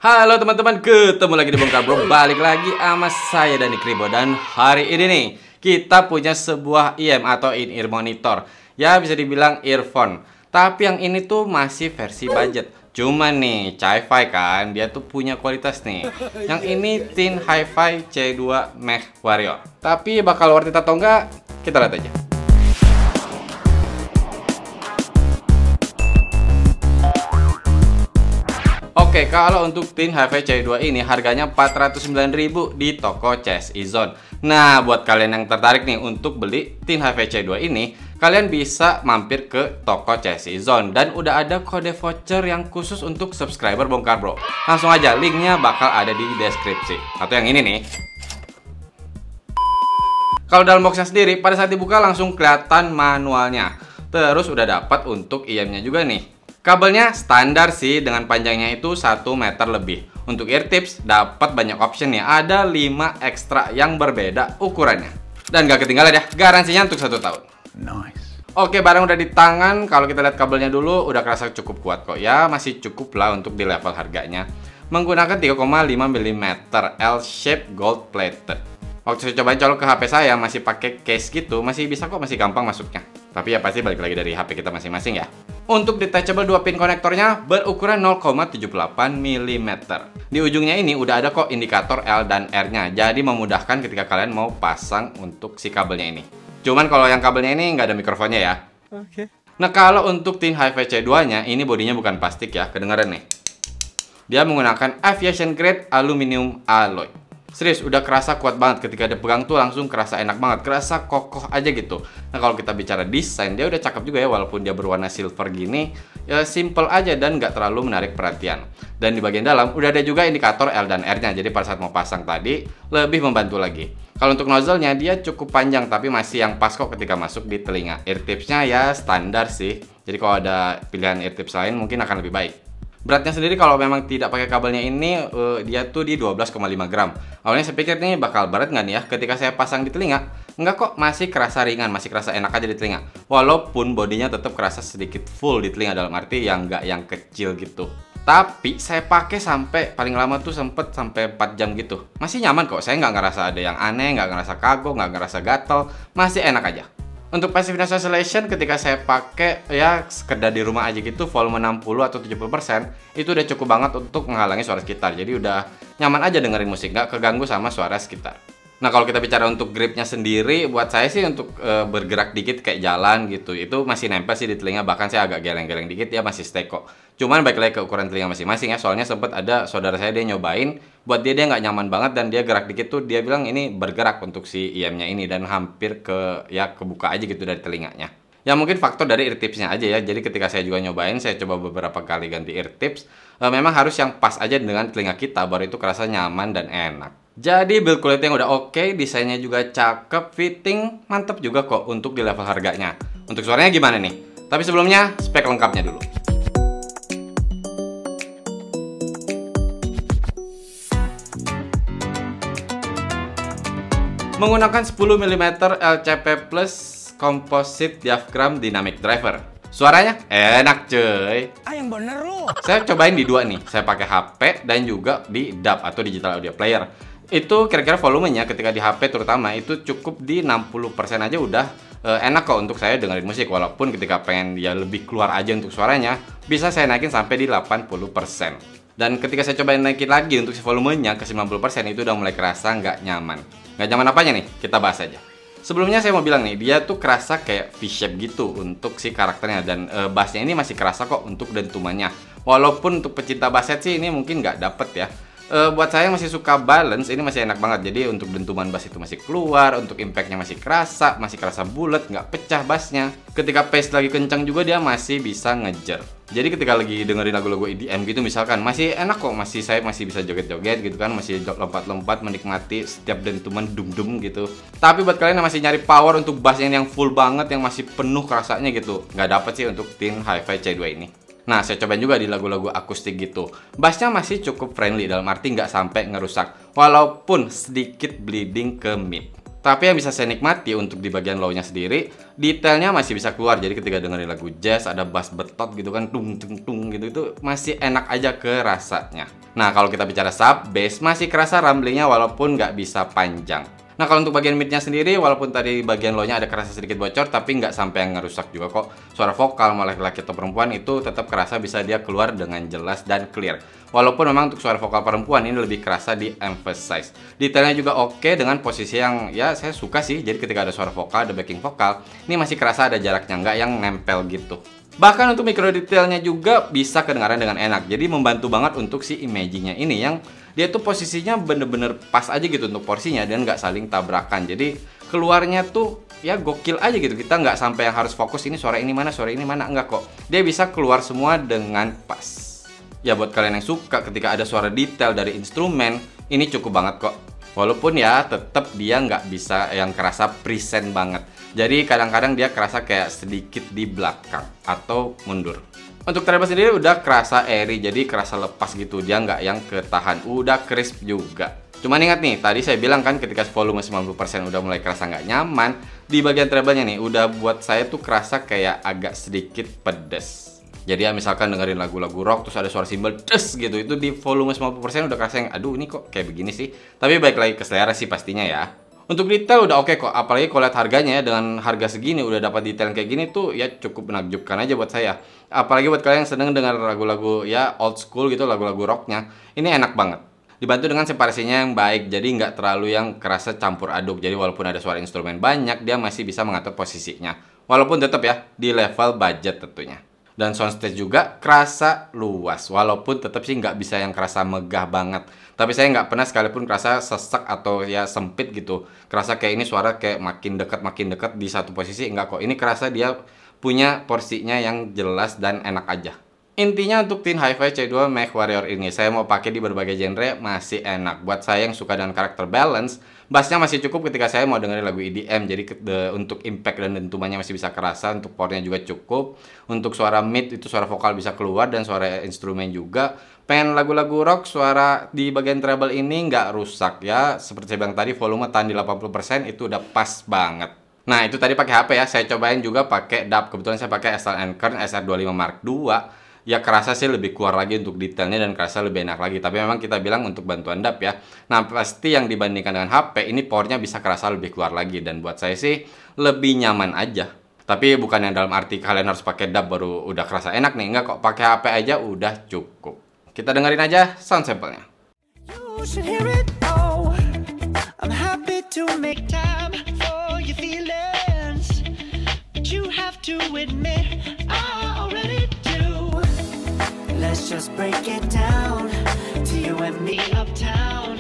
Halo teman-teman, ketemu lagi di Bongkar Bro. Balik lagi sama saya Dani Kribo. Dan hari ini nih, kita punya sebuah IM atau in-ear monitor. Ya bisa dibilang earphone. Tapi yang ini tuh masih versi budget. Cuman nih, Hi-Fi kan, dia tuh punya kualitas nih. Yang ini Thin Hi-Fi C2 Mech Warrior. Tapi bakal worth it atau enggak, kita lihat aja. Oke, kalau untuk Thin Hi-Fi C2 ini harganya 409.000 di toko CSI Zone. Nah, buat kalian yang tertarik nih untuk beli Thin Hi-Fi C2 ini, kalian bisa mampir ke toko CSI Zone dan udah ada kode voucher yang khusus untuk subscriber Bongkar Bro. Langsung aja, linknya bakal ada di deskripsi. Atau yang ini nih. Kalau dalam boxnya sendiri, pada saat dibuka langsung kelihatan manualnya. Terus udah dapat untuk IM-nya juga nih. Kabelnya standar sih, dengan panjangnya itu 1 meter lebih. Untuk ear tips dapat banyak option nih, ada 5 ekstra yang berbeda ukurannya. Dan gak ketinggalan ya, garansinya untuk 1 tahun. Nice. Oke, barang udah di tangan. Kalau kita lihat kabelnya dulu, udah kerasa cukup kuat kok ya. Masih cukup lah untuk di level harganya. Menggunakan 3,5 mm L-shape gold plated. Waktu saya cobain colok ke HP saya, masih pakai case gitu, masih bisa kok, masih gampang masuknya. Tapi ya pasti balik lagi dari HP kita masing-masing ya. Untuk detachable 2 pin konektornya berukuran 0,78 mm. Di ujungnya ini udah ada kok indikator L dan R-nya, jadi memudahkan ketika kalian mau pasang untuk si kabelnya ini. Cuman kalau yang kabelnya ini nggak ada mikrofonnya ya. Oke. Nah, kalau untuk Thin Hi-Fi C2-nya, ini bodinya bukan plastik ya, kedengeran nih. Dia menggunakan aviation grade aluminium alloy. Serius, udah kerasa kuat banget, ketika dipegang tuh langsung kerasa enak banget, kerasa kokoh aja gitu. Nah, kalau kita bicara desain, dia udah cakep juga ya, walaupun dia berwarna silver gini, ya simple aja dan nggak terlalu menarik perhatian. Dan di bagian dalam udah ada juga indikator L dan R-nya, jadi pada saat mau pasang tadi lebih membantu lagi. Kalau untuk nozzle-nya dia cukup panjang, tapi masih yang pas kok ketika masuk di telinga. Ear tips-nya ya standar sih, jadi kalau ada pilihan ear tips lain mungkin akan lebih baik. Beratnya sendiri kalau memang tidak pakai kabelnya ini, dia tuh di 12,5 gram. Awalnya saya pikir nih bakal berat nggak nih ya, ketika saya pasang di telinga. Enggak kok, masih kerasa ringan, masih kerasa enak aja di telinga. Walaupun bodinya tetap kerasa sedikit full di telinga, dalam arti yang nggak yang kecil gitu. Tapi saya pakai sampai paling lama tuh sempet sampai 4 jam gitu. Masih nyaman kok, saya nggak ngerasa ada yang aneh, nggak ngerasa kagok, nggak ngerasa gatel. Masih enak aja. Untuk passive noise cancellation ketika saya pakai ya sekedar di rumah aja gitu, volume 60 atau 70% itu udah cukup banget untuk menghalangi suara sekitar. Jadi udah nyaman aja dengerin musik, nggak keganggu sama suara sekitar. Nah, kalau kita bicara untuk gripnya sendiri, buat saya sih untuk bergerak dikit kayak jalan gitu, itu masih nempel sih di telinga. Bahkan saya agak geleng-geleng dikit, ya masih stay kok. Cuman balik lagi ke ukuran telinga masing-masing ya. Soalnya sempat ada saudara saya, dia nyobain, buat dia nggak nyaman banget dan dia gerak dikit tuh dia bilang ini bergerak untuk si IM-nya ini, dan hampir kebuka aja gitu dari telinganya. Ya mungkin faktor dari ear tipsnya aja ya. Jadi ketika saya juga nyobain, saya coba beberapa kali ganti ear tips, memang harus yang pas aja dengan telinga kita, baru itu kerasa nyaman dan enak. Jadi build quality yang udah oke, desainnya juga cakep, fitting mantep juga kok untuk di level harganya. Untuk suaranya gimana nih? Tapi sebelumnya spek lengkapnya dulu. Menggunakan 10 mm LCP Plus Composite Diaphragm Dynamic Driver. Suaranya enak cuy. Yang bener lu. Saya cobain di dua nih. Saya pakai HP dan juga di DAW atau Digital Audio Player. Itu kira-kira volumenya ketika di HP terutama itu cukup di 60% aja udah enak kok untuk saya dengerin musik. Walaupun ketika pengen dia lebih keluar aja untuk suaranya, bisa saya naikin sampai di 80%. Dan ketika saya cobain naikin lagi untuk si volumenya ke 90%, itu udah mulai kerasa nggak nyaman. Nggak nyaman apanya nih? Kita bahas aja. Sebelumnya saya mau bilang nih, dia tuh kerasa kayak V-shape gitu untuk si karakternya. Dan bassnya ini masih kerasa kok untuk dentumannya. Walaupun untuk pecinta bass sih ini mungkin nggak dapet ya. Buat saya yang masih suka balance, ini masih enak banget. Jadi untuk dentuman bass itu masih keluar, untuk impactnya masih kerasa bulat, nggak pecah bassnya. Ketika pace lagi kencang juga dia masih bisa ngejer. Jadi ketika lagi dengerin lagu-lagu EDM gitu misalkan, masih enak kok, saya masih bisa joget-joget gitu kan, masih lompat-lompat menikmati setiap dentuman dum-dum gitu. Tapi buat kalian yang masih nyari power untuk bass yang full banget, yang masih penuh kerasanya gitu, nggak dapet sih untuk Thin Hi-Fi C2 ini. Nah, saya cobain juga di lagu-lagu akustik gitu. Bassnya masih cukup friendly, dalam arti nggak sampai ngerusak, walaupun sedikit bleeding ke mid. Tapi yang bisa saya nikmati untuk di bagian low-nya sendiri, detailnya masih bisa keluar. Jadi ketika dengerin lagu jazz, ada bass betot gitu kan, tung tung tung gitu, itu masih enak aja ke rasanya. Nah, kalau kita bicara sub, bass masih kerasa rumblingnya walaupun nggak bisa panjang. Nah, kalau untuk bagian midnya sendiri, walaupun tadi bagian low-nya ada kerasa sedikit bocor, tapi nggak sampai yang ngerusak juga kok. Suara vokal mau laki-laki atau perempuan itu tetap kerasa bisa dia keluar dengan jelas dan clear. Walaupun memang untuk suara vokal perempuan ini lebih kerasa di emphasize. Detailnya juga oke dengan posisi yang ya saya suka sih. Jadi ketika ada suara vokal, ada backing vokal, ini masih kerasa ada jaraknya, nggak yang nempel gitu. Bahkan untuk micro detailnya juga bisa kedengaran dengan enak. Jadi membantu banget untuk si imagingnya ini yang dia tuh posisinya bener-bener pas aja gitu untuk porsinya dan nggak saling tabrakan. Jadi keluarnya tuh ya gokil aja gitu. Kita nggak sampai yang harus fokus ini suara ini mana, enggak kok. Dia bisa keluar semua dengan pas. Ya buat kalian yang suka ketika ada suara detail dari instrumen, ini cukup banget kok. Walaupun ya tetap dia nggak bisa yang kerasa present banget. Jadi kadang-kadang dia kerasa kayak sedikit di belakang atau mundur. Untuk treble sendiri udah kerasa airy, jadi kerasa lepas gitu. Dia nggak yang ketahan, udah crisp juga. Cuman ingat nih, tadi saya bilang kan ketika volume 90% udah mulai kerasa nggak nyaman, di bagian treble-nya nih udah buat saya tuh kerasa kayak agak sedikit pedes. Jadi ya misalkan dengerin lagu-lagu rock terus ada suara cymbal des gitu, itu di volume 90% udah kerasa yang aduh ini kok kayak begini sih. Tapi baik lagi ke selera sih pastinya ya. Untuk detail udah oke kok, apalagi kalau lihat harganya ya, dengan harga segini udah dapat detail kayak gini tuh ya cukup menakjubkan aja buat saya. Apalagi buat kalian yang seneng dengar lagu-lagu ya old school gitu, lagu-lagu rocknya, ini enak banget. Dibantu dengan separasinya yang baik, jadi nggak terlalu yang kerasa campur aduk. Jadi walaupun ada suara instrumen banyak, dia masih bisa mengatur posisinya. Walaupun tetap ya di level budget tentunya. Dan soundstage juga kerasa luas, walaupun tetap sih nggak bisa yang kerasa megah banget. Tapi saya nggak pernah sekalipun kerasa sesak atau ya sempit gitu. Kerasa kayak ini suara kayak makin dekat di satu posisi, enggak kok. Ini kerasa dia punya porsinya yang jelas dan enak aja. Intinya untuk Teen Hi-Fi C2 MechWarrior ini saya mau pakai di berbagai genre masih enak. Buat saya yang suka dengan karakter balance, bassnya masih cukup ketika saya mau dengerin lagu EDM. Jadi untuk impact dan dentumannya masih bisa kerasa, untuk powernya juga cukup. Untuk suara mid itu suara vokal bisa keluar dan suara instrumen juga. Pengen lagu-lagu rock, suara di bagian treble ini nggak rusak ya. Seperti saya bilang tadi, volume tahan di 80% itu udah pas banget. Nah itu tadi pakai HP ya, saya cobain juga pakai DAW. Kebetulan saya pakai SLN Kern SR25 Mark II. Ya kerasa sih lebih keluar lagi untuk detailnya dan kerasa lebih enak lagi. Tapi memang kita bilang untuk bantuan DAW ya. Nah pasti yang dibandingkan dengan HP ini powernya bisa kerasa lebih keluar lagi. Dan buat saya sih lebih nyaman aja. Tapi bukan yang dalam arti kalian harus pakai DAW baru udah kerasa enak nih. Enggak kok, pakai HP aja udah cukup. Kita dengerin aja sound sample-nya. Let's just break it down to you and me uptown,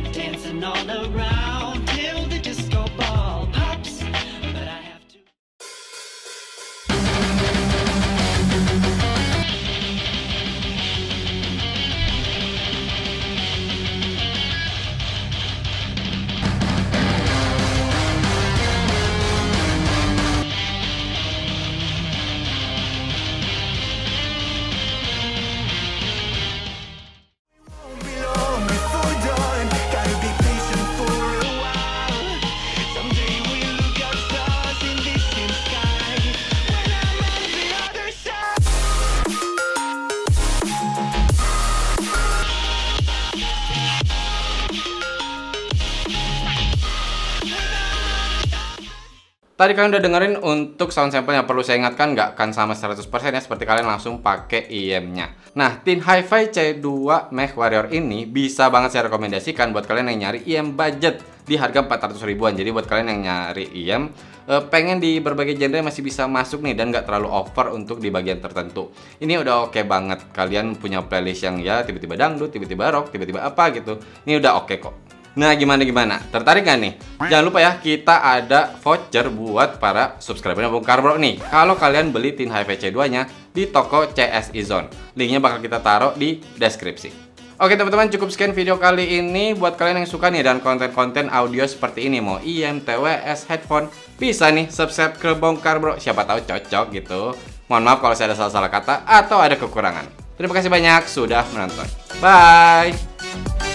dancing all around till the disco ball pops. But I have to. Tadi kalian udah dengerin untuk sound sample-nya. Perlu saya ingatkan nggak akan sama 100% ya, seperti kalian langsung pakai IEM-nya. Nah, Teen Hi-Fi C2 MechWarrior ini bisa banget saya rekomendasikan buat kalian yang nyari IEM budget di harga 400 ribuan. Jadi buat kalian yang nyari IEM, pengen di berbagai genre masih bisa masuk nih dan nggak terlalu over untuk di bagian tertentu. Ini udah oke banget. Kalian punya playlist yang ya tiba-tiba dangdut, tiba-tiba rock, tiba-tiba apa gitu. Ini udah oke kok. Nah gimana? Tertarik gak nih? Jangan lupa ya, kita ada voucher buat para subscriber Bung Karbro nih. Kalau kalian beli Teen Hi-Fi C2-nya di toko CSI Zone. Linknya bakal kita taruh di deskripsi. Oke teman-teman, cukup sekian video kali ini. Buat kalian yang suka nih dan konten-konten audio seperti ini, mau IEM, TWS, headphone, bisa nih subscribe ke Bung Karbro. Siapa tahu cocok gitu. Mohon maaf kalau saya ada salah-salah kata atau ada kekurangan. Terima kasih banyak sudah menonton. Bye!